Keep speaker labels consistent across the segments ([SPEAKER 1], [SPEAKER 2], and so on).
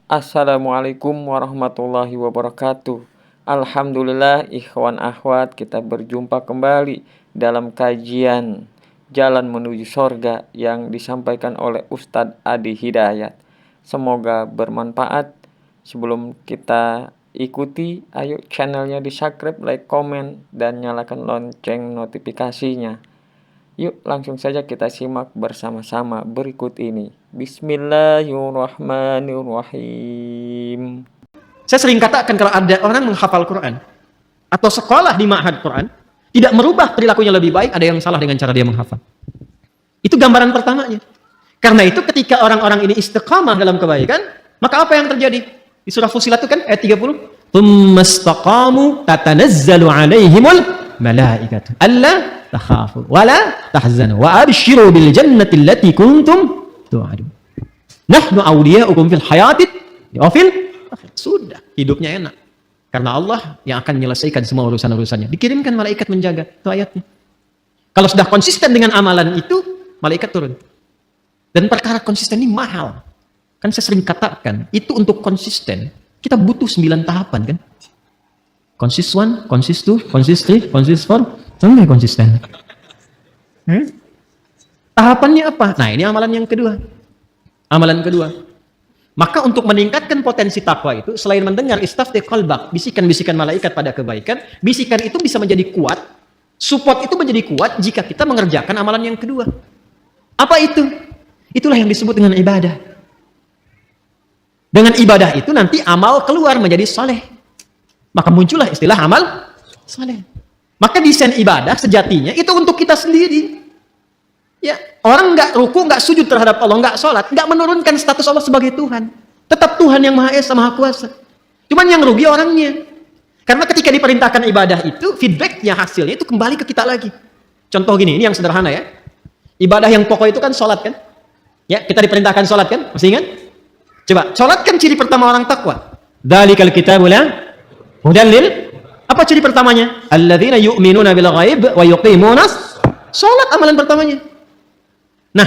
[SPEAKER 1] Assalamualaikum warahmatullahi wabarakatuh. Alhamdulillah ikhwan akhwat, kita berjumpa kembali dalam kajian Jalan Menuju Sorga yang disampaikan oleh Ustadz Adi Hidayat. Semoga bermanfaat. Sebelum kita ikuti, ayo channelnya di subscribe, like, komen, dan nyalakan lonceng notifikasinya. Yuk langsung saja kita simak bersama-sama berikut ini. Bismillahirrahmanirrahim.
[SPEAKER 2] Saya sering katakan kalau ada orang menghafal Quran atau sekolah di ma'had Quran tidak merubah perilakunya lebih baik, ada yang salah dengan cara dia menghafal. Itu gambaran pertamanya. Karena itu ketika orang-orang ini istiqamah dalam kebaikan, maka apa yang terjadi? Di surah Fussilat itu kan ayat 30, "Tsumastaqamu tatanazzalu 'alaihimul malaikatu alla takhafu wala tahzanu wa abshiru bil jannati allati kuntum tu'adun. Nahnu awliya'ukum fil hayatid wa fil akhirah." Sudah, hidupnya enak. Karena Allah yang akan menyelesaikan semua urusan-urusannya. Dikirimkan malaikat menjaga. Itu ayatnya. Kalau sudah konsisten dengan amalan itu, malaikat turun. Dan perkara konsisten ini mahal. Kan saya sering katakan, itu untuk konsisten, kita butuh 9 tahapan kan? Consist 1, consist 2, consist 3, consist 4, sampai konsisten. Tahapannya apa? Nah, ini amalan yang kedua. Amalan kedua. Maka untuk meningkatkan potensi takwa itu, selain mendengar istafti qalbak, bisikan-bisikan malaikat pada kebaikan, bisikan itu bisa menjadi kuat, support itu menjadi kuat jika kita mengerjakan amalan yang kedua. Apa itu? Itulah yang disebut dengan ibadah. Dengan ibadah itu nanti amal keluar menjadi saleh. Maka muncullah istilah amal saleh. Maka desain ibadah sejatinya itu untuk kita sendiri. Ya, orang nggak ruku, nggak sujud terhadap Allah, nggak sholat, nggak menurunkan status Allah sebagai Tuhan. Tetap Tuhan yang Maha Esa, Maha Kuasa. Cuman yang rugi orangnya. Karena ketika diperintahkan ibadah itu, feedbacknya, hasilnya itu kembali ke kita lagi. Contoh gini, ini yang sederhana ya. Ibadah yang pokok itu kan sholat kan? Ya, kita diperintahkan sholat kan? Masih ingat? Coba, sholat kan ciri pertama orang takwa. Dzalikal kitabul hudan lil. Apa ciri pertamanya? Alladzina yu'minuna bil ghaib wa yuqimunas. Sholat amalan pertamanya. Nah,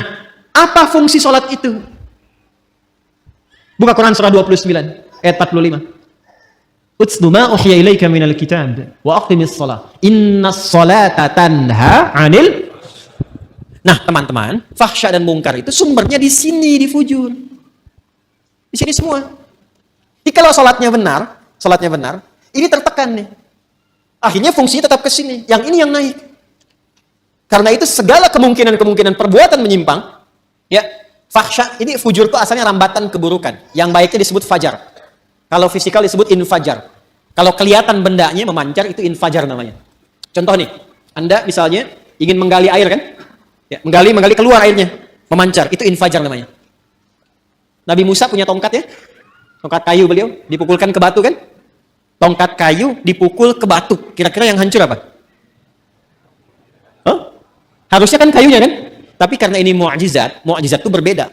[SPEAKER 2] apa fungsi sholat itu? Buka Quran surah 29 ayat 45. Utslu ma uhiya ilaika minal kitab wa aqimis shalah. Innas sholata tanha 'anil. Nah, teman-teman, fahsya dan mungkar itu sumbernya di sini, di fujur. Di sini semua. Jadi kalau sholatnya benar, ini tertekan nih. Akhirnya fungsinya tetap ke sini. Yang ini yang naik. Karena itu segala kemungkinan perbuatan menyimpang, ya, fahsya, ini fujur itu asalnya rambatan keburukan. Yang baiknya disebut fajar. Kalau fisikal disebut infajar. Kalau kelihatan bendanya memancar, itu infajar namanya. Contoh nih, Anda misalnya ingin menggali air kan? Ya, menggali keluar airnya, memancar, itu infajar namanya. Nabi Musa punya tongkat ya, tongkat kayu beliau, dipukulkan ke batu kan? Tongkat kayu dipukul ke batu, kira-kira yang hancur apa? Harusnya kan kayunya kan? Tapi karena ini mu'jizat itu berbeda.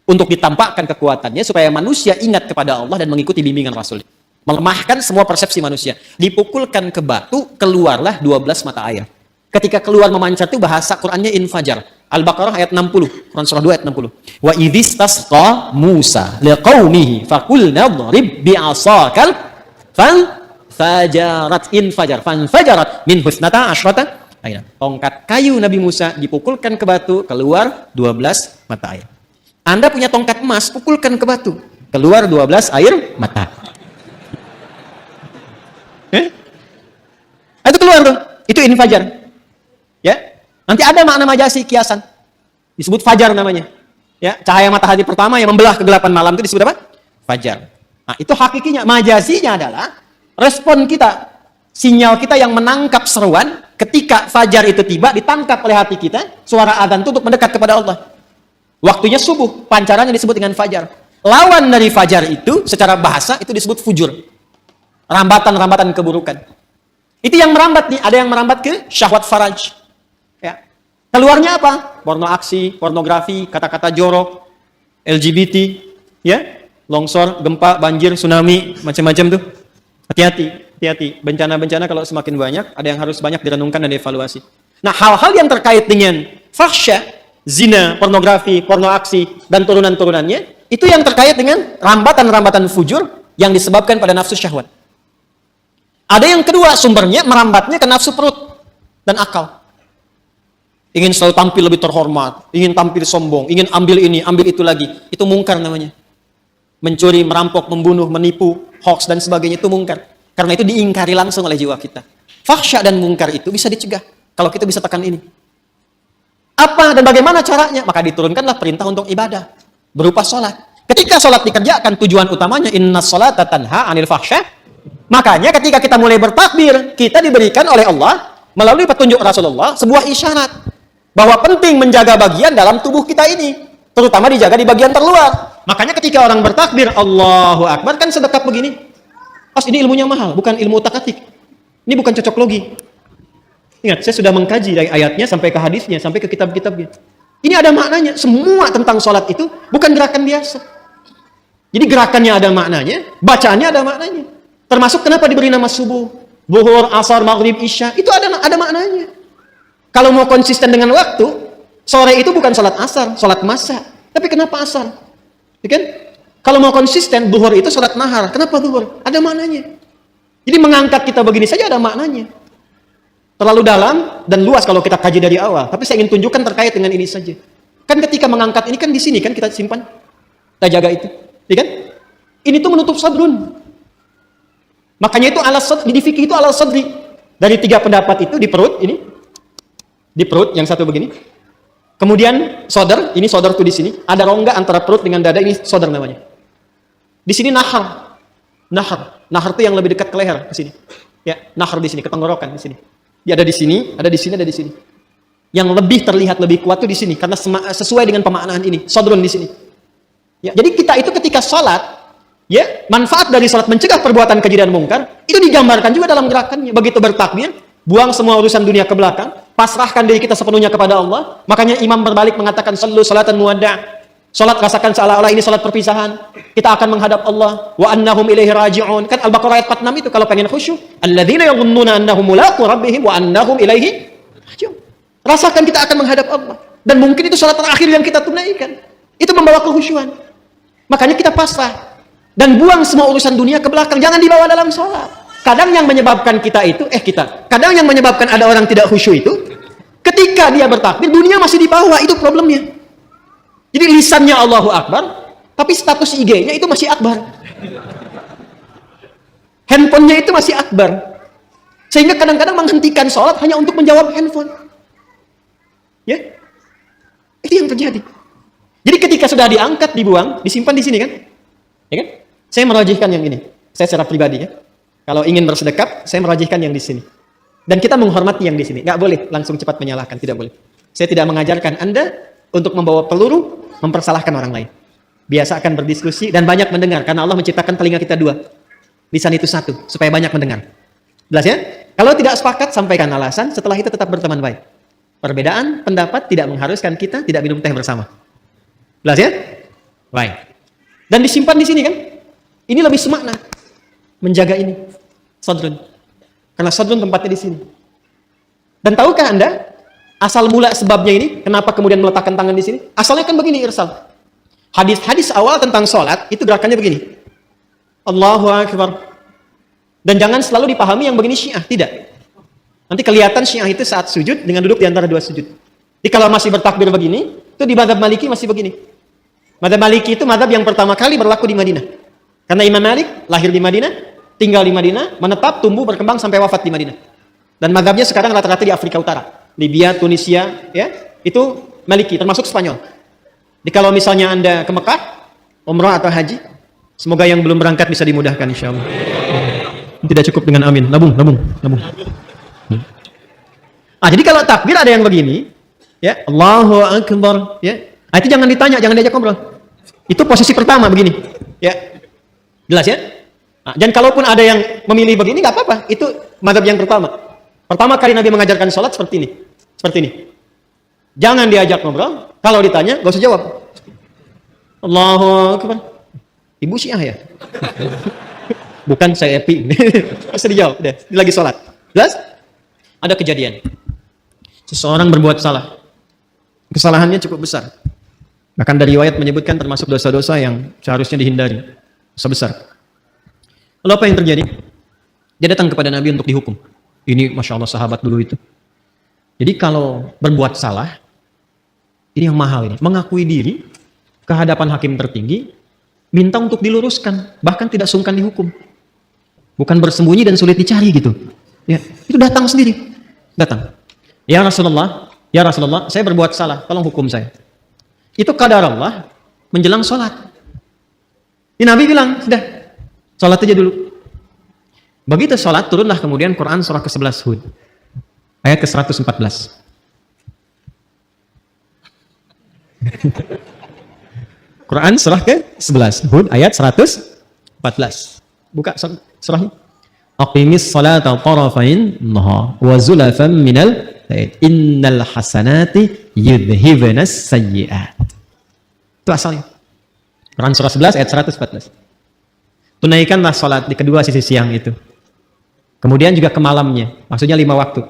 [SPEAKER 2] Untuk ditampakkan kekuatannya supaya manusia ingat kepada Allah dan mengikuti bimbingan Rasul. Melemahkan semua persepsi manusia. Dipukulkan ke batu, keluarlah 12 mata air. Ketika keluar memancar itu bahasa Qur'annya infajar. Al-Baqarah ayat 60, Quran surah 2 ayat 60. Wa idhistasqa Musa liqaumihi faqulna dhrib bi'asakal fanfajarat min husnata asyrata. Tongkat kayu Nabi Musa dipukulkan ke batu, keluar 12 mata air. Anda punya tongkat emas, pukulkan ke batu, keluar 12 air mata. Itu keluar tuh, itu infajar. Ya, nanti ada makna majazi kiasan, disebut fajar namanya. Ya, cahaya matahari pertama yang membelah kegelapan malam itu disebut apa? Fajar. Nah, itu hakikinya. Majazinya adalah respon kita, sinyal kita yang menangkap seruan. Ketika fajar itu tiba, ditangkap oleh hati kita, suara adzan itu untuk mendekat kepada Allah. Waktunya subuh, pancarannya disebut dengan fajar. Lawan dari fajar itu, secara bahasa, itu disebut fujur. Rambatan-rambatan keburukan. Itu yang merambat nih, ada yang merambat ke syahwat faraj. Ya. Keluarnya apa? Porno aksi, pornografi, kata-kata jorok, LGBT, ya, longsor, gempa, banjir, tsunami, macam-macam tuh. Hati-hati. Bencana-bencana kalau semakin banyak, ada yang harus banyak direnungkan dan dievaluasi. Nah, hal-hal yang terkait dengan fahsya, zina, pornografi, porno aksi, dan turunan-turunannya, Itu yang terkait dengan rambatan-rambatan fujur yang disebabkan pada nafsu syahwat. Ada yang kedua, sumbernya merambatnya ke nafsu perut dan akal. Ingin selalu tampil lebih terhormat, ingin tampil sombong, ingin ambil ini, ambil itu lagi. Itu mungkar namanya. Mencuri, merampok, membunuh, menipu, hoax dan sebagainya itu mungkar. Karena itu diingkari langsung oleh jiwa kita. Fahsya dan mungkar itu bisa dicegah kalau kita bisa tekan ini. Apa dan bagaimana caranya? Maka diturunkanlah perintah untuk ibadah berupa sholat. Ketika sholat dikerjakan, tujuan utamanya inna sholata tanha anil fahsya. Makanya ketika kita mulai bertakbir, kita diberikan oleh Allah melalui petunjuk Rasulullah sebuah isyarat bahwa penting menjaga bagian dalam tubuh kita ini, terutama dijaga di bagian terluar. Makanya ketika orang bertakbir Allahu Akbar kan sedekat begini. Pas ini ilmunya mahal, bukan ilmu utak-atik. Ini bukan cocok logi. Ingat, saya sudah mengkaji dari ayatnya sampai ke hadisnya, sampai ke kitab-kitabnya. Ini ada maknanya. Semua tentang sholat itu bukan gerakan biasa. Jadi gerakannya ada maknanya, bacaannya ada maknanya. Termasuk kenapa diberi nama subuh, zuhur, asar, maghrib, isya, itu ada maknanya. Kalau mau konsisten dengan waktu, sore itu bukan sholat asar, sholat masa. Tapi kenapa asar? Ya kan? Kalau mau konsisten, zuhur itu sholat nahar. Kenapa zuhur? Ada maknanya. Jadi mengangkat kita begini saja ada maknanya. Terlalu dalam dan luas kalau kita kaji dari awal. Tapi saya ingin tunjukkan terkait dengan ini saja. Kan ketika mengangkat ini kan di sini kan kita simpan. Kita jaga itu. Ya kan? Ini tuh menutup sadrun. Makanya itu alas sadri, di fikih itu alas sadri. Dari 3 pendapat itu di perut ini. Di perut yang satu begini. Kemudian sodar, ini sodar tuh di sini. Ada rongga antara perut dengan dada, ini sodar namanya. Di sini nahar. Nahar itu yang lebih dekat ke leher di sini. Ya, nahar di sini, ke tenggorokan di sini. Dia ada di sini, ada di sini, ada di sini. Yang lebih terlihat lebih kuat tuh di sini karena sesuai dengan pemaknaan ini, sodrun di sini. Ya, jadi kita itu ketika sholat, ya, manfaat dari sholat mencegah perbuatan keji dan mungkar itu digambarkan juga dalam gerakannya. Begitu bertakbir, buang semua urusan dunia ke belakang, pasrahkan diri kita sepenuhnya kepada Allah. Makanya imam berbalik mengatakan sallu salatan muwadda'. Salat rasakan seolah-olah ini salat perpisahan. Kita akan menghadap Allah wa annahum ilaihi raji'un. Kan Al-Baqarah ayat 46 itu kalau pengen khusyuk, alladzina yadhunnuna annahum mulaqu rabbihim wa annahum ilaihi raji'un. Rasakan kita akan menghadap Allah dan mungkin itu salat terakhir yang kita tunaikan. Itu membawa kekhusyuan. Makanya kita pasrah dan buang semua urusan dunia ke belakang, jangan dibawa dalam salat. Kadang yang menyebabkan kadang yang menyebabkan ada orang tidak khusyuk itu ketika dia bertakbir dunia masih di bawah, itu problemnya. Jadi lisannya Allahu Akbar, tapi status IG-nya itu masih Akbar. Handphonenya itu masih Akbar. Sehingga kadang-kadang menghentikan sholat hanya untuk menjawab handphone. Ya, itu yang terjadi. Jadi ketika sudah diangkat, dibuang, disimpan di sini kan? Ya kan? Saya merajihkan yang ini. Saya secara pribadi ya. Kalau ingin bersedekap, saya merajihkan yang di sini. Dan kita menghormati yang di sini. Nggak boleh langsung cepat menyalahkan, tidak boleh. Saya tidak mengajarkan Anda untuk membawa peluru mempersalahkan orang lain. Biasakan berdiskusi dan banyak mendengar karena Allah menciptakan telinga kita 2. Lisan itu 1 supaya banyak mendengar. Jelas ya? Kalau tidak sepakat sampaikan alasan, setelah itu tetap berteman baik. Perbedaan pendapat tidak mengharuskan kita tidak minum teh bersama. Jelas ya? Baik. Dan disimpan di sini kan? Ini lebih semakna menjaga ini. Sadrun. Karena sadrun tempatnya di sini. Dan tahukah Anda asal mula sebabnya ini, kenapa kemudian meletakkan tangan di sini? Asalnya kan begini, irsal. Hadis-hadis awal tentang sholat, itu gerakannya begini. Allahu Akbar. Dan jangan selalu dipahami yang begini Syiah, tidak. Nanti kelihatan Syiah itu saat sujud dengan duduk di antara 2 sujud. Jadi kalau masih bertakbir begini, itu di mazhab Maliki masih begini. Mazhab Maliki itu mazhab yang pertama kali berlaku di Madinah. Karena Imam Malik lahir di Madinah, tinggal di Madinah, menetap, tumbuh, berkembang sampai wafat di Madinah. Dan mazhabnya sekarang rata-rata di Afrika Utara. Libya, Tunisia, ya, itu Maliki, termasuk Spanyol. Jadi kalau misalnya Anda ke Mekah, umrah atau haji, semoga yang belum berangkat bisa dimudahkan insyaallah. Tidak cukup dengan amin, nabung. Jadi kalau takbir ada yang begini, ya, Allahu Akbar, ya. Itu jangan ditanya, jangan diajak ngobrol. Itu posisi pertama begini, ya. Jelas ya? Dan kalaupun ada yang memilih begini nggak apa-apa, itu mazhab yang pertama. Pertama kali Nabi mengajarkan sholat seperti ini. Seperti ini. Jangan diajak ngobrol. Kalau ditanya, gak usah jawab. Allahu Akbar. Ibu Syiah ya? Bukan saya epi. Gak usah dijawab. Udah, dia lagi sholat. Jelas? Ada kejadian. Seseorang berbuat salah. Kesalahannya cukup besar. Bahkan dari riwayat menyebutkan termasuk dosa-dosa yang seharusnya dihindari, dosa besar. Lalu apa yang terjadi? Dia datang kepada Nabi untuk dihukum. Ini Masya Allah sahabat dulu itu. Jadi kalau berbuat salah, ini yang mahal ini. Mengakui diri ke hadapan hakim tertinggi, minta untuk diluruskan, bahkan tidak sungkan dihukum. Bukan bersembunyi dan sulit dicari gitu. Ya, itu datang sendiri. Datang. Ya Rasulullah, saya berbuat salah, tolong hukum saya. Itu qadar Allah menjelang sholat. Ini Nabi bilang, sudah, sholat aja dulu. Begitu sholat, turunlah kemudian Quran surah ke-11 Hud. Ayat ke-114. Quran surah ke-11 Hud ayat 114. Buka surahnya. Aqimis salata tarafain nahar wa zulafan minal lail. Innal hasanati yudhhibunas sayyi'at. Itu asalnya. Quran surah 11 ayat 114. Tunaikanlah salat di kedua sisi siang itu. Kemudian juga ke malamnya, maksudnya 5 waktu.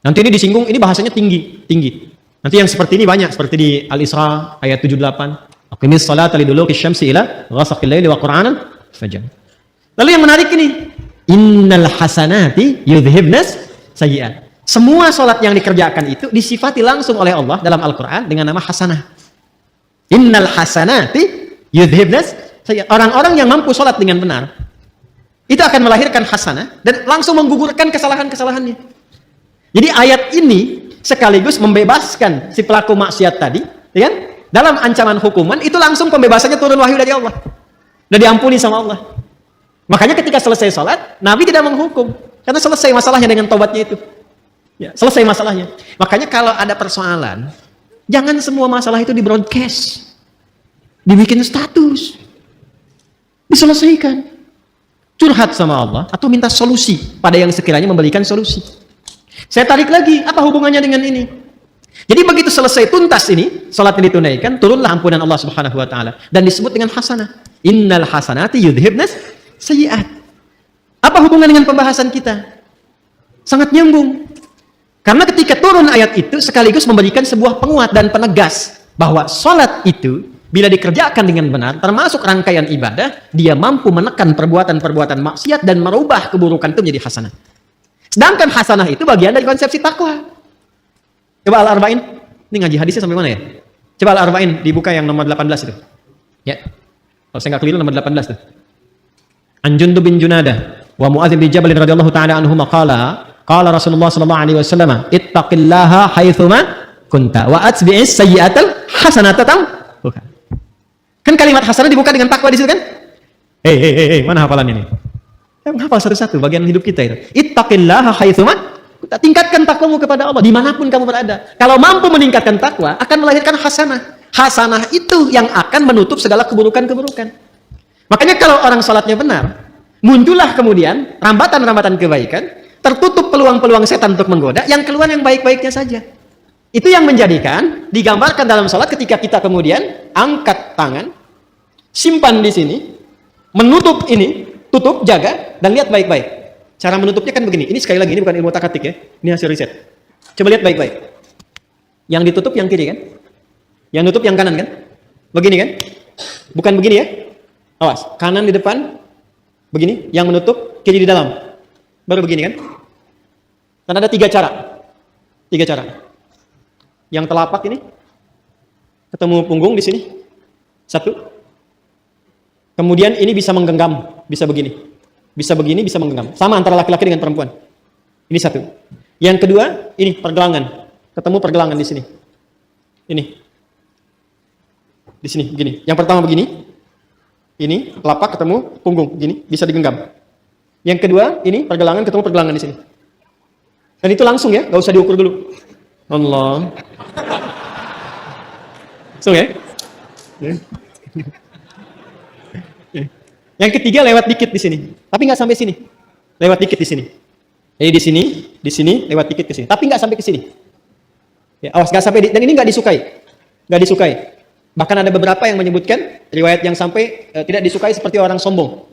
[SPEAKER 2] Nanti ini disinggung, ini bahasanya tinggi. Nanti yang seperti ini banyak, seperti di Al-Isra ayat 78. Aqimis salata liduluki syamsi ila ghasaqil laili wa qur'anan fajr. Lalu yang menarik ini, innal hasanati yudhhibnas sayyi'at. Semua salat yang dikerjakan itu disifati langsung oleh Allah dalam Al-Qur'an dengan nama hasanah. Innal hasanati yudhhibnas sayyi'at. Orang-orang yang mampu salat dengan benar itu akan melahirkan hasanah dan langsung menggugurkan kesalahan-kesalahannya. Jadi ayat ini sekaligus membebaskan si pelaku maksiat tadi, ya kan? Dalam ancaman hukuman itu langsung pembebasannya turun wahyu dari Allah. Dan diampuni sama Allah. Makanya ketika selesai salat, Nabi tidak menghukum karena selesai masalahnya dengan tobatnya itu. Ya, selesai masalahnya. Makanya kalau ada persoalan, jangan semua masalah itu di-broadcast. Dibikin status. Diselesaikan. Curhat sama Allah atau minta solusi pada yang sekiranya memberikan solusi. Saya tarik lagi, apa hubungannya dengan ini? Jadi begitu selesai tuntas ini, salat yang ditunaikan, turunlah ampunan Allah Subhanahu wa taala dan disebut dengan hasanah. Innal hasanati yudhhibnas sayyi'at. Apa hubungan dengan pembahasan kita? Sangat nyambung. Karena ketika turun ayat itu sekaligus memberikan sebuah penguat dan penegas bahwa salat itu bila dikerjakan dengan benar, termasuk rangkaian ibadah, dia mampu menekan perbuatan-perbuatan maksiat dan merubah keburukan itu menjadi hasanah. Sedangkan hasanah itu bagian dari konsepsi takwa. Coba Al-Arba'in, ini ngaji hadisnya sampai mana ya? Coba Al-Arba'in dibuka yang nomor 18 itu. Ya, kalau saya nggak keliru nomor 18 tuh. An Jundub bin Junadah wa Mu'adz bin Jabal radhiyallahu ta'ala anhuma qala Rasulullah sallallahu alaihi wasallam ittaqillaha haitsuma kunta wa atbi'is sayyi'atal hasanata bukan. Kan kalimat hasanah dibuka dengan takwa di situ kan? Hei, mana hafalannya nih? Saya menghafal satu-satu bagian hidup kita itu. Ittaqillaha haitsuma, tingkatkan takwamu kepada Allah dimanapun kamu berada. Kalau mampu meningkatkan takwa, akan melahirkan hasanah. Hasanah itu yang akan menutup segala keburukan-keburukan. Makanya kalau orang salatnya benar, muncullah kemudian rambatan-rambatan kebaikan, tertutup peluang-peluang setan untuk menggoda, yang keluar yang baik-baiknya saja. Itu yang menjadikan digambarkan dalam salat ketika kita kemudian angkat tangan, simpan di sini, menutup ini, tutup, jaga, dan lihat baik-baik. Cara menutupnya kan begini. Ini sekali lagi, ini bukan ilmu takatik ya. Ini hasil riset. Coba lihat baik-baik. Yang ditutup yang kiri kan? Yang nutup yang kanan kan? Begini kan? Bukan begini ya? Awas, kanan di depan, begini. Yang menutup, kiri di dalam. Baru begini kan? Dan ada 3 cara. 3 cara. Yang telapak ini, ketemu punggung di sini. 1. Kemudian ini bisa menggenggam, bisa begini. Bisa begini, bisa menggenggam. Sama antara laki-laki dengan perempuan. Ini 1. Yang kedua, ini pergelangan. Ketemu pergelangan di sini. Ini. Di sini, begini. Yang pertama begini. Ini, telapak ketemu punggung, begini. Bisa digenggam. Yang kedua, ini pergelangan ketemu pergelangan di sini. Dan itu langsung ya, nggak usah diukur dulu. Allah. So ya. Yang ketiga lewat dikit di sini, tapi nggak sampai sini. Lewat dikit di sini. Jadi di sini lewat dikit ke sini, tapi nggak sampai ke sini. Ya, awas nggak sampai. Dan ini nggak disukai, nggak disukai. Bahkan ada beberapa yang menyebutkan riwayat yang sampai tidak disukai seperti orang sombong.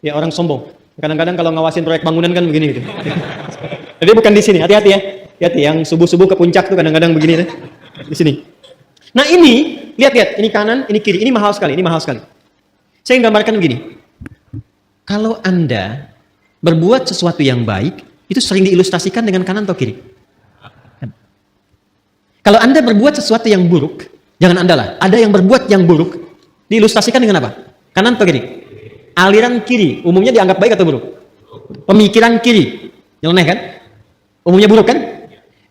[SPEAKER 2] Ya orang sombong. Kadang-kadang kalau ngawasin proyek bangunan kan begini gitu. Jadi bukan di sini. Hati-hati ya. Hati-hati yang subuh-subuh ke puncak tuh kadang-kadang begini deh. Di sini. Nah ini, lihat-lihat, ini kanan, ini kiri, ini mahal sekali, ini mahal sekali. Saya gambarkan begini. Kalau Anda berbuat sesuatu yang baik, itu sering diilustrasikan dengan kanan atau kiri? Kalau Anda berbuat sesuatu yang buruk, jangan Anda lah, ada yang berbuat yang buruk, diilustrasikan dengan apa? Kanan atau kiri? Aliran kiri, umumnya dianggap baik atau buruk? Pemikiran kiri, nyeleneh kan? Umumnya buruk kan?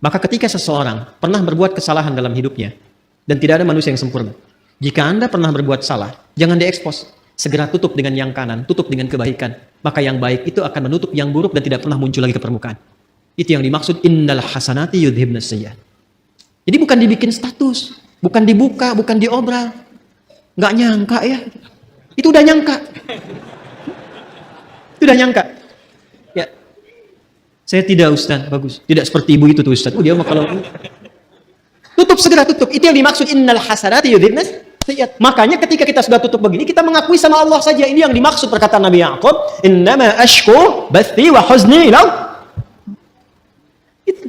[SPEAKER 2] Maka ketika seseorang pernah berbuat kesalahan dalam hidupnya, dan tidak ada manusia yang sempurna, jika Anda pernah berbuat salah, jangan diekspos. Segera tutup dengan yang kanan, tutup dengan kebaikan. Maka yang baik itu akan menutup yang buruk dan tidak pernah muncul lagi ke permukaan. Itu yang dimaksud innal hasanati yudhibnas sayyi'at. Jadi bukan dibikin status, bukan dibuka, bukan diobral. Nggak nyangka ya. Itu udah nyangka. Itu udah nyangka. Ya. Saya tidak Ustaz, bagus. Tidak seperti ibu itu tuh Ustaz. Oh dia mah kalau tutup, segera tutup. Itu yang dimaksud innal hasanati yudhibnas. Makanya ketika kita sudah tutup begini, kita mengakui sama Allah saja. Ini yang dimaksud perkataan Nabi Ya'qub, innama ashku bathi wa huzni ilau.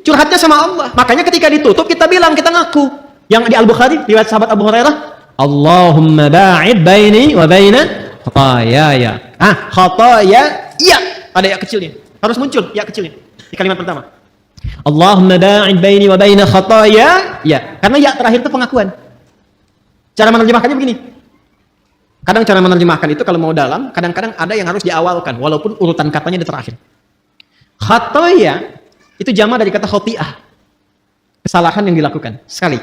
[SPEAKER 2] Curhatnya sama Allah. Makanya ketika ditutup, kita bilang, kita ngaku. Yang di Al-Bukhari, riwayat sahabat Abu Hurairah, Allahumma ba'id baini wa baina khatayaya. Khataya, iya. Ada ya kecilnya. Harus muncul ya kecilnya di kalimat pertama. Allahumma ba'id baini wa baina khataya, ya. Karena ya terakhir itu pengakuan. Cara menerjemahkannya begini. Kadang cara menerjemahkan itu kalau mau dalam, kadang-kadang ada yang harus diawalkan, walaupun urutan katanya di terakhir. Khataya itu jamak dari kata khoti'ah. Kesalahan yang dilakukan. Sekali.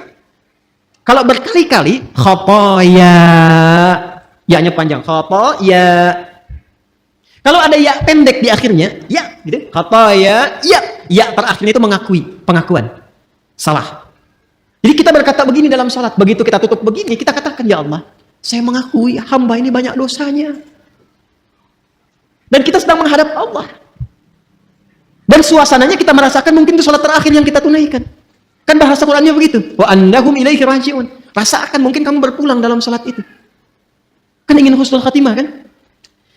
[SPEAKER 2] Kalau berkali-kali, khataya. Ya-nya panjang. Khataya. Kalau ada ya pendek di akhirnya, ya gitu. Khataya, ya. Ya terakhirnya itu mengakui, pengakuan. Salah. Jadi kita berkata begini dalam salat, begitu kita tutup begini, kita katakan, ya Allah, saya mengakui hamba ini banyak dosanya. Dan kita sedang menghadap Allah. Dan suasananya kita merasakan mungkin itu salat terakhir yang kita tunaikan. Kan bahasa Qur'annya begitu. Wa annahum ilaihi raji'un. Rasakan mungkin kamu berpulang dalam salat itu. Kan ingin husnul khatimah kan?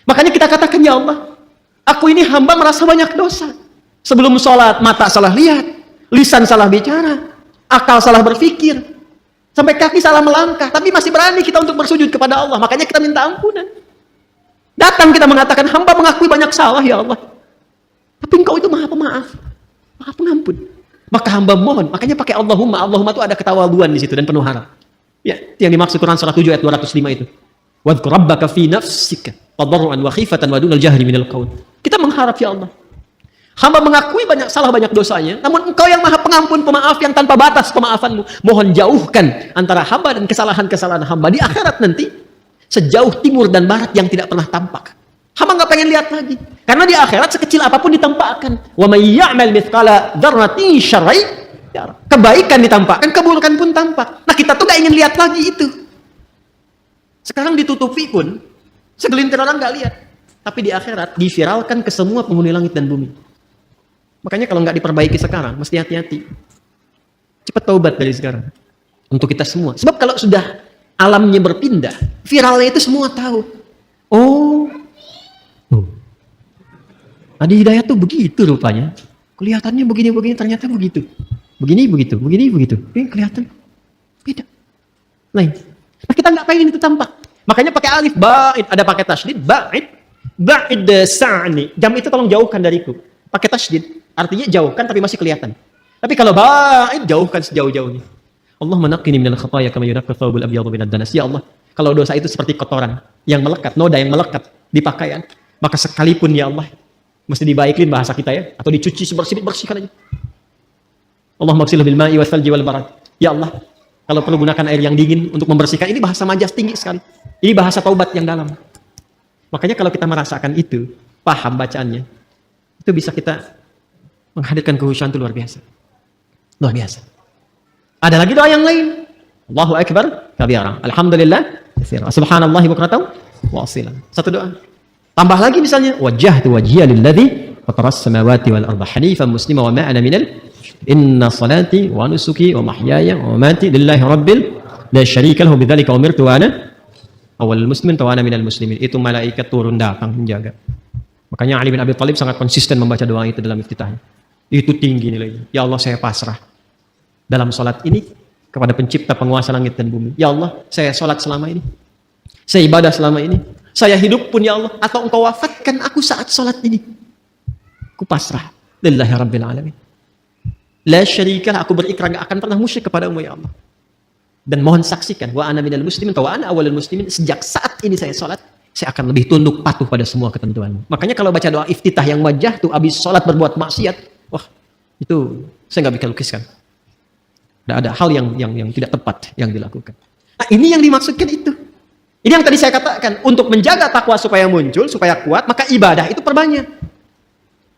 [SPEAKER 2] Makanya kita katakan, ya Allah, aku ini hamba merasa banyak dosa. Sebelum salat, mata salah lihat, lisan salah bicara, akal salah berpikir, sampai kaki salah melangkah, tapi masih berani kita untuk bersujud kepada Allah. Makanya kita minta ampunan. Datang kita mengatakan, hamba mengakui banyak salah ya Allah, tapi engkau itu maha pemaaf, maha pengampun. Maka hamba mohon, makanya pakai Allahumma. Allahumma itu ada ketawaduan di situ dan penuh harap. Ya, itu yang dimaksud Quran surah 7 ayat 205 itu. Wadhkur rabbaka fi nafsika tadarruan wa khifatan wa dunal jahri minal qaul. Kita mengharap, ya Allah, hamba mengakui banyak salah, banyak dosanya, namun engkau yang maha pengampun, pemaaf, yang tanpa batas pemaafanmu. Mohon jauhkan antara hamba dan kesalahan-kesalahan hamba di akhirat nanti, sejauh timur dan barat yang tidak pernah tampak. Hamba nggak pengen lihat lagi, karena di akhirat sekecil apapun ditampakkan. Wa may ya'mal mithqala dzarratin syarran yara. Kebaikan ditampakkan, keburukan pun tampak. Nah kita tuh nggak ingin lihat lagi itu. Sekarang ditutupi pun segelintir orang nggak lihat, tapi di akhirat diviralkan ke semua penghuni langit dan bumi. Makanya kalau nggak diperbaiki sekarang, mesti hati-hati. Cepat taubat dari sekarang. Untuk kita semua. Sebab kalau sudah alamnya berpindah, viralnya itu semua tahu. Oh, Adi Hidayat tuh begitu rupanya. Kelihatannya begini-begini, ternyata begitu. Begini, begitu. Begini, begitu. Kelihatan beda. Lain. Nah, kita nggak pengen itu tampak. Makanya pakai alif, ba'id. Ada pakai tasydid, ba'id. Ba'id sa'ni. Jam itu tolong jauhkan dariku. Pakai tasydid. Artinya jauhkan tapi masih kelihatan. Tapi kalau ba'id, jauhkan sejauh-jauhnya. Allah menaqqini minal khataaya kama yunaqqa thawbul abyadu minad danas. Ya Allah, kalau dosa itu seperti kotoran yang melekat, noda yang melekat di pakaian, maka sekalipun ya Allah, mesti dibaikin bahasa kita ya, atau dicuci bersihkan aja. Allah maghsilhu bil ma'i wal thalji wal barad. Ya Allah, kalau perlu gunakan air yang dingin untuk membersihkan. Ini bahasa majas tinggi sekali. Ini bahasa taubat yang dalam. Makanya kalau kita merasakan itu, paham bacaannya, itu bisa kita menghadirkan kehusyuan itu luar biasa. Luar biasa. Ada lagi doa yang lain. Allahu akbar kabira. Alhamdulillah katsira. Subhanallahi bukratan wa asila. Satu doa. Tambah lagi misalnya, wajjahtu wajhiya lilladzi fataras samawati wal arda hanifan muslima wa ma ana minal inna salati wa nusuki wa mahyaya wa mamati lillahi rabbil la syarika lahu bidzalika umirtu wa ana awwalul muslimin wa ana minal muslimin. Itu malaikat turun datang menjaga. Makanya Ali bin Abi Thalib sangat konsisten membaca doa itu dalam iftitahnya. Itu tinggi nilainya. Ya Allah, saya pasrah. Dalam salat ini kepada pencipta penguasa langit dan bumi. Ya Allah, saya sholat selama ini. Saya ibadah selama ini. Saya hidup pun ya Allah. Atau engkau wafatkan aku saat sholat ini. Aku pasrah. Lillahi Rabbil Alamin. La syarikalah, aku berikrar gak akan pernah musyrik kepadamu ya Allah. Dan mohon saksikan, wa ana minal muslimin, wa ana awalul muslimin, sejak saat ini saya sholat, saya akan lebih tunduk patuh pada semua ketentuanmu. Makanya kalau baca doa iftitah yang wajah tuh, habis sholat berbuat maksiat, wah, itu saya nggak bisa lukiskan. Tidak ada hal yang tidak tepat yang dilakukan. Nah, ini yang dimaksudkan itu. Ini yang tadi saya katakan, untuk menjaga takwa supaya muncul, supaya kuat, maka ibadah itu perbanyak.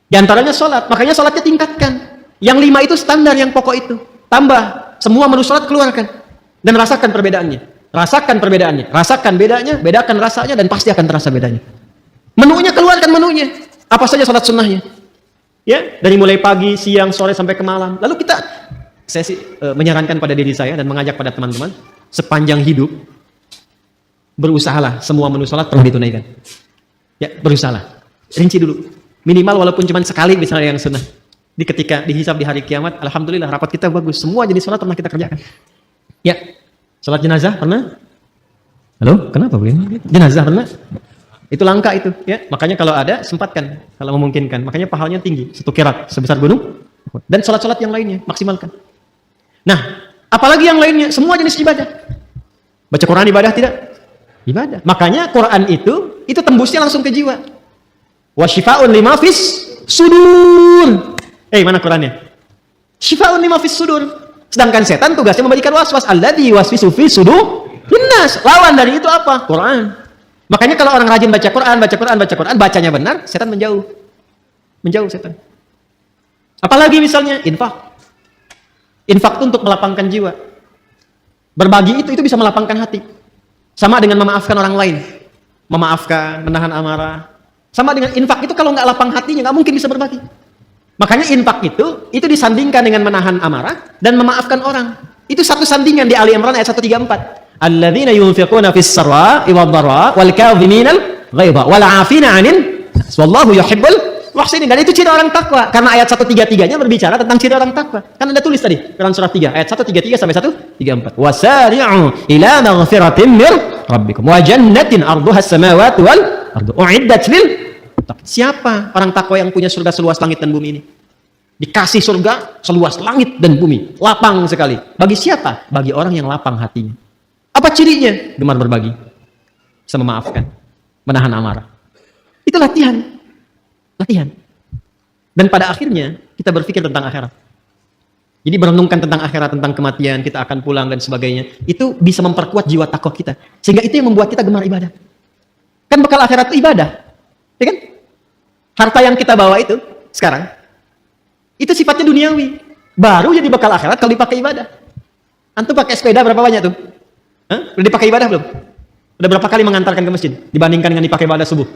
[SPEAKER 2] Di antaranya sholat, makanya sholatnya tingkatkan. Yang 5 itu standar, yang pokok itu. Tambah, semua menu sholat keluarkan. Dan rasakan perbedaannya. Rasakan perbedaannya. Rasakan bedanya, bedakan rasanya, dan pasti akan terasa bedanya. Menunya, keluarkan menunya. Apa saja sholat sunnahnya. Ya, dari mulai pagi, siang, sore, sampai ke malam. Lalu saya sih menyarankan pada diri saya dan mengajak pada teman-teman, sepanjang hidup, berusahalah semua menu sholat pernah ditunaikan. Ya, berusahalah. Rinci dulu. Minimal walaupun cuma sekali misalnya yang sunnah. Ketika dihisab di hari kiamat, alhamdulillah rapat kita bagus. Semua jenis sholat pernah kita kerjakan. Ya, sholat jenazah pernah? Halo, kenapa begini? Jenazah pernah? Itu langka itu, ya. Makanya kalau ada, sempatkan, kalau memungkinkan. Makanya pahalanya tinggi, 1 qirat sebesar gunung. Dan sholat-sholat yang lainnya, maksimalkan. Nah, apalagi yang lainnya, semua jenis ibadah. Baca Quran ibadah tidak? Ibadah. Makanya Quran itu tembusnya langsung ke jiwa. Wa syifa'un lima fis sudur. Mana Qurannya? Syifa'un lima fis sudur. Sedangkan setan tugasnya memberikan waswas. Alladzi waswisu fi sudur linnas. Lawan dari itu apa? Quran. Makanya kalau orang rajin baca Quran, bacanya benar, setan menjauh. Menjauh setan. Apalagi misalnya infak. Infak itu untuk melapangkan jiwa. Berbagi itu bisa melapangkan hati. Sama dengan memaafkan orang lain. Memaafkan, menahan amarah. Sama dengan infak itu kalau nggak lapang hatinya, nggak mungkin bisa berbagi. Makanya infak itu disandingkan dengan menahan amarah dan memaafkan orang. Itu satu sandingan di Ali Imran ayat 134. Alladzina yunfiquna fis sarra'i wad dharra wal kadhiminal ghaidha wal 'afina 'anil nas wallahu yuhibbul muhsinin. Dan itu ciri orang takwa. Karena ayat 133-nya berbicara tentang ciri orang takwa. Kan Anda tulis tadi, Quran surah 3 ayat 133 sampai 134. Wasari'u ila maghfiratin mir rabbikum wa jannatin 'arduha as-samawati wal ardu u'iddat lil. Siapa orang takwa yang punya surga seluas langit dan bumi ini? Dikasih surga seluas langit dan bumi, lapang sekali. Bagi siapa? Bagi orang yang lapang hatinya. Apa cirinya? Gemar berbagi, bisa memaafkan, menahan amarah. Itu latihan. Dan pada akhirnya kita berpikir tentang akhirat. Jadi merenungkan tentang akhirat, tentang kematian, kita akan pulang dan sebagainya. Itu bisa memperkuat jiwa takwa kita. Sehingga itu yang membuat kita gemar ibadah. Kan bekal akhirat itu ibadah. Ya kan? Harta yang kita bawa itu sekarang itu sifatnya duniawi. Baru jadi bekal akhirat kalau dipakai ibadah. Antum pakai sepeda berapa banyak tuh? Udah dipakai ibadah belum? Udah berapa kali mengantarkan ke masjid dibandingkan dengan dipakai ibadah subuh?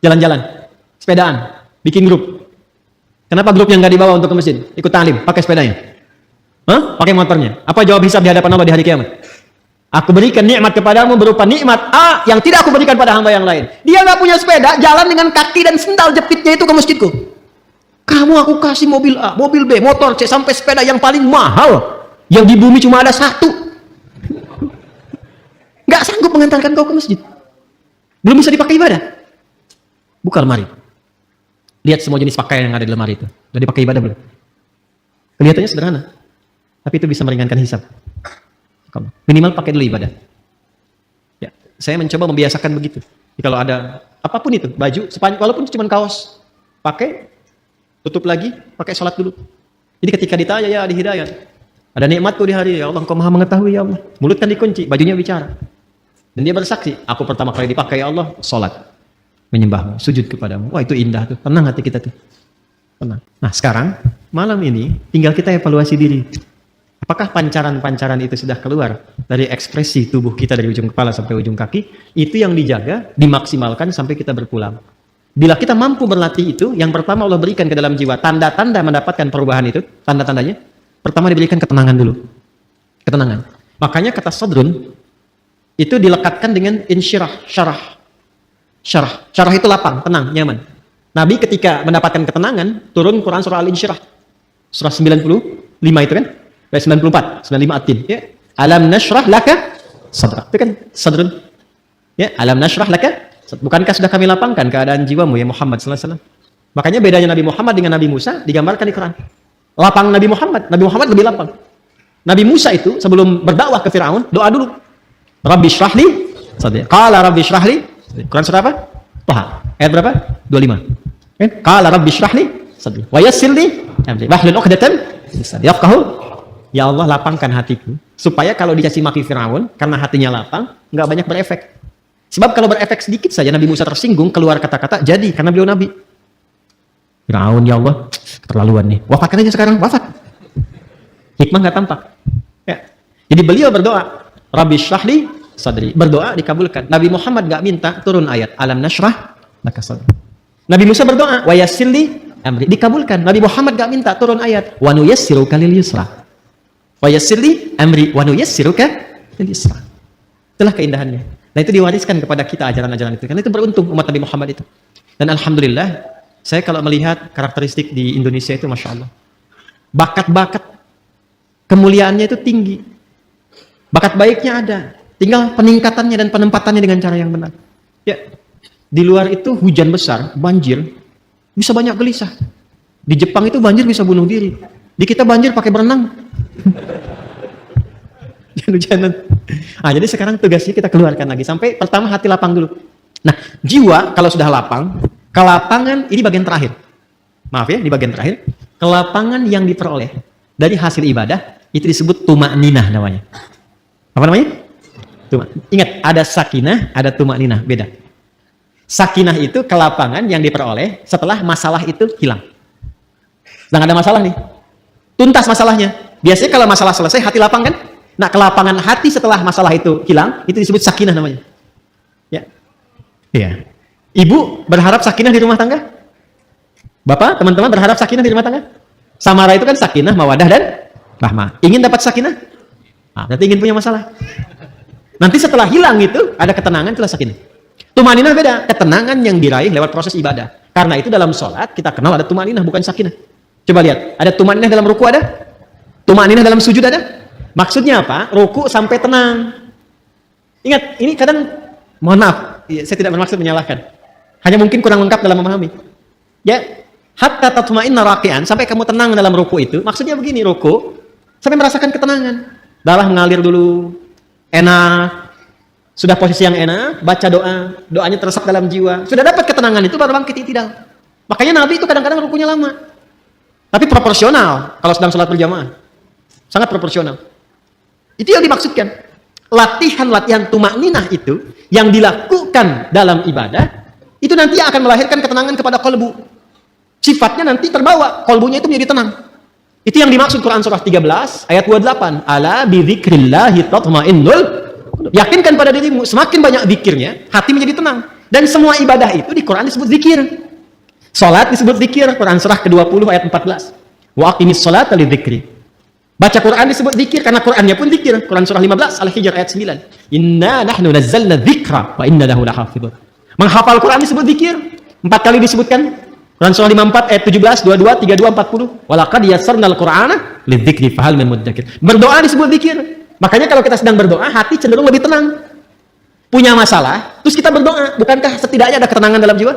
[SPEAKER 2] Jalan-jalan, sepedaan, bikin grup. Kenapa grupnya nggak dibawa untuk ke masjid? Ikut ta'lim, pakai sepedanya. Pakai motornya. Apa jawab hisab di hadapan Allah di hari kiamat? Aku berikan nikmat kepadamu berupa nikmat A yang tidak aku berikan pada hamba yang lain. Dia nggak punya sepeda, jalan dengan kaki dan sendal jepitnya itu ke masjidku. Kamu aku kasih mobil A, mobil B, motor C, sampai sepeda yang paling mahal yang di bumi cuma ada 1. Nggak sanggup mengantarkan kau ke masjid. Belum bisa dipakai ibadah. Buka lemari. Lihat semua jenis pakaian yang ada di lemari itu. Sudah dipakai ibadah belum? Kelihatannya sederhana, tapi itu bisa meringankan hisab. Minimal pakai dulu ibadah. Ya, saya mencoba membiasakan begitu. Jadi kalau ada apapun itu, baju, walaupun cuma kaos, pakai, tutup lagi, pakai sholat dulu. Jadi ketika ditanya, ya di hidayah, ada nikmatku di hari, ya Allah, Engkau maha mengetahui, ya Allah. Mulut kan dikunci, bajunya bicara. Dan dia bersaksi, aku pertama kali dipakai, ya Allah, sholat, menyembahmu, sujud kepadamu. Wah, itu indah tuh, tenang hati kita tuh. Tenang. Nah sekarang, malam ini, tinggal kita evaluasi diri. Apakah pancaran-pancaran itu sudah keluar dari ekspresi tubuh kita dari ujung kepala sampai ujung kaki? Itu yang dijaga, dimaksimalkan sampai kita berpulang. Bila kita mampu berlatih itu, yang pertama Allah berikan ke dalam jiwa tanda-tanda mendapatkan perubahan itu, tanda-tandanya. Pertama diberikan ketenangan dulu. Ketenangan. Makanya kata sadrun itu dilekatkan dengan insyirah, syarah. Syarah itu lapang, tenang, nyaman. Nabi ketika mendapatkan ketenangan, turun Quran surah Al-Insyirah. Surah 95 itu kan? 94, 95 At-Tin. Ya. Alam nashrah laka sadrak. Itu kan sadrun. Ya, alam nashrah laka. Bukankah sudah kami lapangkan keadaan jiwamu ya Muhammad sallallahu alaihi wasallam? Makanya bedanya Nabi Muhammad dengan Nabi Musa digambarkan di Quran. Lapang Nabi Muhammad lebih lapang. Nabi Musa itu sebelum berdakwah ke Firaun, doa dulu. Rabbi syrahli sadri. Qala rabbi syrahli. Quran surah apa? Thaha. Ayat berapa? 25. Kan? Qala rabbi syrahli sadri. Wa yassir li amri. Wahlul 'uqdatam min lisani yafqahu. Ya Allah, lapangkan hatiku supaya kalau dicaci maki Firaun karena hatinya lapang, enggak banyak berefek. Sebab kalau berefek sedikit saja Nabi Musa tersinggung, keluar kata-kata jadi karena beliau nabi. Firaun, ya Allah, keterlaluan nih. Wafatkan aja sekarang, wafat. Hikmah nggak tampak. Ya. Jadi beliau berdoa, Rabbi syrahli sadri. Berdoa dikabulkan. Nabi Muhammad nggak minta turun ayat alam nashrah laka sadri. Nabi Musa berdoa, wa yassirli amri. Dikabulkan. Nabi Muhammad nggak minta turun ayat wa nuyassiruka lil yusra. Wa yassirli amri wa nuyassiruka lil yusra. Itulah keindahannya. Nah, itu diwariskan kepada kita ajaran-ajaran itu. Karena itu beruntung umat Nabi Muhammad itu. Dan alhamdulillah, saya kalau melihat karakteristik di Indonesia itu Masya Allah. Bakat-bakat kemuliaannya itu tinggi. Bakat baiknya ada. Tinggal peningkatannya dan penempatannya dengan cara yang benar. Ya. Di luar itu hujan besar, banjir, bisa banyak gelisah. Di Jepang itu banjir bisa bunuh diri. Di kita banjir pakai berenang. Hujan-hujanan. Nah, jadi sekarang tugasnya kita keluarkan lagi. Sampai pertama hati lapang dulu. Nah, jiwa kalau sudah lapang, kelapangan ini bagian terakhir. Maaf ya, di bagian terakhir. Kelapangan yang diperoleh dari hasil ibadah itu disebut tuma'ninah namanya. Apa namanya? Ingat, ada sakinah, ada tuma'ninah, beda. Sakinah itu kelapangan yang diperoleh setelah masalah itu hilang. Sedang ada masalah nih. Tuntas masalahnya. Biasanya kalau masalah selesai hati lapang kan? Nah, kelapangan hati setelah masalah itu hilang, itu disebut sakinah namanya. Ya. Iya. Ibu berharap sakinah di rumah tangga? Bapak, teman-teman berharap sakinah di rumah tangga? Samara itu kan sakinah, mawadah dan rahmah. Ingin dapat sakinah? Ah, berarti ingin punya masalah. Nanti setelah hilang itu, ada ketenangan, itulah sakinah. Tumaninah beda, ketenangan yang diraih lewat proses ibadah. Karena itu dalam sholat, kita kenal ada tumaninah, bukan sakinah. Coba lihat, ada tumaninah dalam ruku ada? Tumaninah dalam sujud ada? Maksudnya apa? Ruku sampai tenang. Ingat, ini kadang, mohon maaf, saya tidak bermaksud menyalahkan. Hanya mungkin kurang lengkap dalam memahami. Ya, hatta tatma'inna raqi'an, sampai kamu tenang dalam ruku itu. Maksudnya begini, ruku sampai merasakan ketenangan. Darah mengalir dulu, enak. Sudah posisi yang enak, baca doa, doanya teresap dalam jiwa. Sudah dapat ketenangan itu baru bangkit i'tidal. Makanya Nabi itu kadang-kadang rukunya lama. Tapi proporsional kalau sedang sholat berjamaah. Sangat proporsional. Itu yang dimaksudkan. Latihan-latihan tumakninah itu yang dilakukan dalam ibadah itu nanti akan melahirkan ketenangan kepada kolbu. Sifatnya nanti terbawa, kolbunya itu menjadi tenang. Itu yang dimaksud Quran surah 13 ayat 28. Ala bidzikrillahi tatmainnul. Yakinkan pada dirimu, semakin banyak zikirnya, hati menjadi tenang. Dan semua ibadah itu di Quran disebut zikir. Salat disebut zikir, Quran surah ke-20 ayat 14. Wa aqimis sholata lidzikri. Baca Quran disebut zikir karena Qurannya pun zikir. Quran surah 15 Al-Hijr ayat 9. Inna nahnu nazzalna dzikra wa inna lahu lahafidhun. Menghafal Quran disebut zikir. 4 kali disebutkan. Quran surah 54 ayat 17, 22, 32, 40. Walaqad yassarnal Qur'ana lidzikri fahal min mudzakir. Berdoa disebut zikir. Makanya kalau kita sedang berdoa, hati cenderung lebih tenang. Punya masalah, terus kita berdoa. Bukankah setidaknya ada ketenangan dalam jiwa?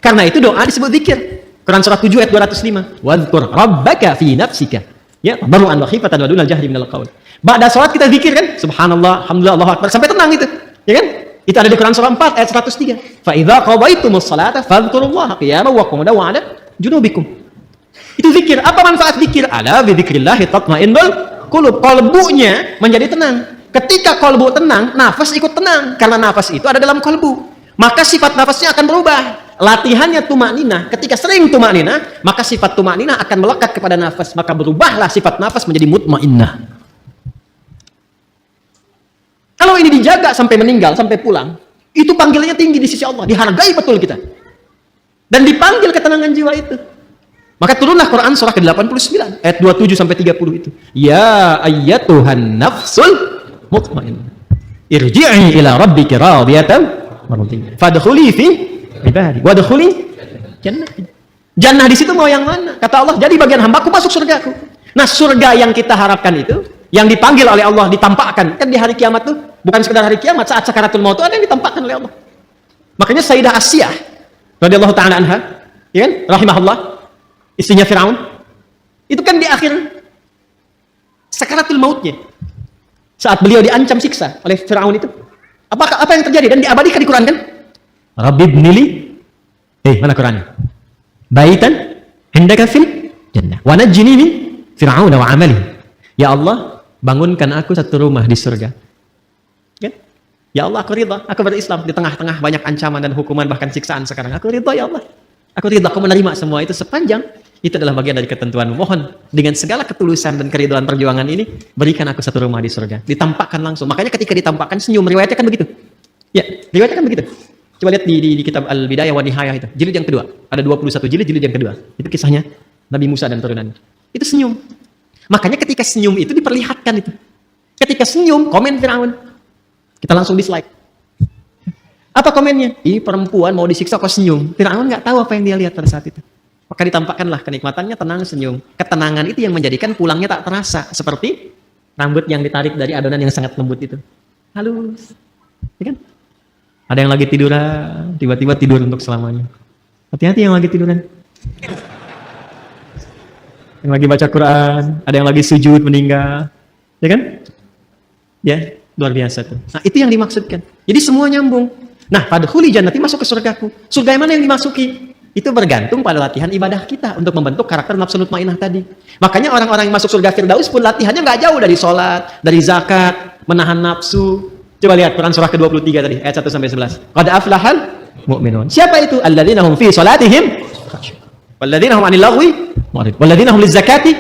[SPEAKER 2] Karena itu doa disebut zikir. Quran surah 7 ayat 205. Wadhkur rabbaka fi nafsika. Ya, tadarruan wa khifatan wa dunal jahri minal qaul. Ba'da salat kita zikir kan? Subhanallah, alhamdulillah, Allahu akbar sampai tenang itu. Ya kan? Itu ada di Quran surah 4 ayat 103. Fa idza qadaitumus salata fadhkurullaha qiyaman wa qu'udan wa 'ala junubikum. Itu zikir. Apa manfaat zikir? Ala bi dzikrillah tatmainnul qulub. Qalbunya menjadi tenang. Ketika qalbu tenang, nafas ikut tenang karena nafas itu ada dalam qalbu. Maka sifat nafasnya akan berubah. Latihannya tumakninah, ketika sering tumakninah, maka sifat tumakninah akan melekat kepada nafas, maka berubahlah sifat nafas menjadi mutmainnah. Kalau ini dijaga sampai meninggal, sampai pulang, itu panggilannya tinggi di sisi Allah, dihargai betul kita. Dan dipanggil ketenangan jiwa itu. Maka turunlah Quran surah ke-89 ayat 27 sampai 30 itu. Ya ayyatuhan nafsul mutmainnah. Irji'i ila rabbiki radiyatan mardiyah. Fadkhuli fi ibadi wadkhuli jannah. Jannah di situ mau yang mana? Kata Allah, jadi bagian hambaku masuk surgaku. Nah, surga yang kita harapkan itu, yang dipanggil oleh Allah, ditampakkan. Kan di hari kiamat tuh, bukan sekedar hari kiamat, saat sakaratul maut itu ada yang ditampakkan oleh Allah. Makanya Sayyidah Asyah, radhiyallahu ta'ala anha, ya kan? Rahimahullah, istrinya Firaun, itu kan di akhir sakaratul mautnya, saat beliau diancam siksa oleh Firaun itu, apa yang terjadi? Dan diabadikan di Quran kan? Rabbi ibnili, mana Qurannya? Baitan indaka fil jannah wa najjini min Fir'aun wa amali. Ya Allah, bangunkan aku satu rumah di surga. Kan? Ya Allah, aku ridha, aku berislam di tengah-tengah banyak ancaman dan hukuman bahkan siksaan sekarang. Aku ridha ya Allah. Aku ridha, aku menerima semua itu sepanjang itu adalah bagian dari ketentuan. Mohon dengan segala ketulusan dan keridhaan perjuangan ini, berikan aku satu rumah di surga. Ditampakkan langsung. Makanya ketika ditampakkan senyum, riwayatnya kan begitu. Ya, riwayatnya kan begitu. Coba lihat di kitab Al-Bidayah wa Nihayah itu, jilid yang kedua. Ada 21 jilid yang kedua. Itu kisahnya Nabi Musa dan turunannya. Itu senyum. Makanya ketika senyum itu diperlihatkan itu. Ketika senyum, komen Firaun. Kita langsung dislike. Apa komennya? Ih, perempuan mau disiksa kok senyum. Firaun nggak tahu apa yang dia lihat pada saat itu. Maka ditampakkanlah kenikmatannya, tenang, senyum. Ketenangan itu yang menjadikan pulangnya tak terasa. Seperti rambut yang ditarik dari adonan yang sangat lembut itu. Halus. Ya kan? Ada yang lagi tiduran, tiba-tiba tidur untuk selamanya. Hati-hati yang lagi tiduran. Yang lagi baca Quran, ada yang lagi sujud meninggal. Ya kan? Ya, luar biasa tuh. Nah, itu yang dimaksudkan. Jadi semua nyambung. Nah, fadkhuli jannati, masuk ke surgaku. Surga yang mana yang dimasuki? Itu bergantung pada latihan ibadah kita untuk membentuk karakter nafsu mutmainah tadi. Makanya orang-orang yang masuk surga Firdaus pun latihannya nggak jauh dari sholat, dari zakat, menahan nafsu. Coba lihat Quran surah ke-23 tadi, ayat 1 sampai 11. Qad aflahal mu'minun. Siapa itu? Alladzina hum fi salatihim walladzina hum 'anil lagwi mu'ridun walladzina hum lizakati.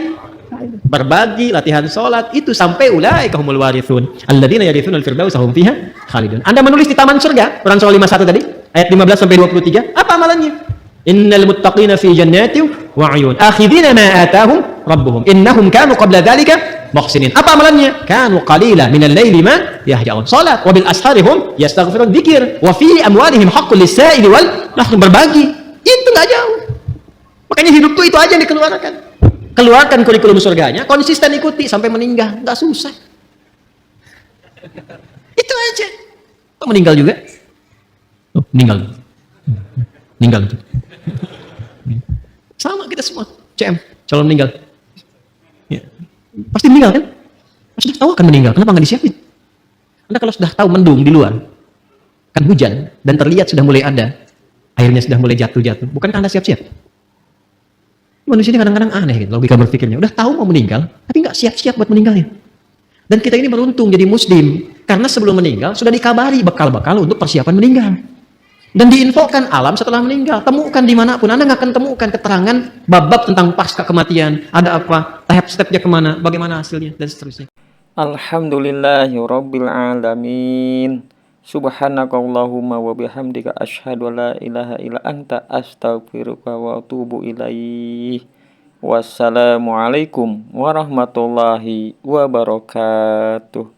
[SPEAKER 2] Berbagi latihan sholat itu sampai ulaika humul warithun alladzina yarithunal firdausa hum fiha khalidun. Anda menulis di taman surga, Quran surah 51 tadi, ayat 15 sampai 23. Apa amalannya? Innal muttaqina fi jannatin wa 'uyun akhidina ma atahum rabbuhum innahum kanu qabla dzalika muhsinin. Apa amalannya? Kanu qalila minal laili ma yahja'un. Salat wa bil asharihum yastaghfirun, dzikir wa fi amwalihim haqqul lis-sa'ili wal mahrum, berbagi. Itu enggak jauh. Makanya hidup tuh itu aja yang dikeluarkan. Keluarkan kurikulum surganya, konsisten ikuti sampai meninggal, enggak susah. Itu aja. Kok meninggal juga? Oh, meninggal. Meninggal. Sama kita semua. CM, calon meninggal. Ya. Pasti meninggal kan? Sudah tahu akan meninggal, kenapa nggak disiapin? Anda kalau sudah tahu mendung di luar, kan hujan, dan terlihat sudah mulai ada, airnya sudah mulai jatuh-jatuh, bukankah Anda siap-siap? Manusia ini kadang-kadang aneh gitu, logika berpikirnya. Udah tahu mau meninggal, tapi nggak siap-siap buat meninggalnya. Dan kita ini beruntung jadi muslim, karena sebelum meninggal sudah dikabari bekal-bekal untuk persiapan meninggal. Dan diinfokan alam setelah meninggal. Temukan dimanapun, Anda nggak akan temukan keterangan bab-bab tentang pasca kematian. Ada apa, tahap stepnya kemana, bagaimana hasilnya, dan seterusnya.
[SPEAKER 1] Alhamdulillahirabbil alamin. Subhanakallahumma wa bihamdika asyhadu an la ilaha illa anta astaghfiruka wa atubu ilaih. Wassalamualaikum warahmatullahi wabarakatuh.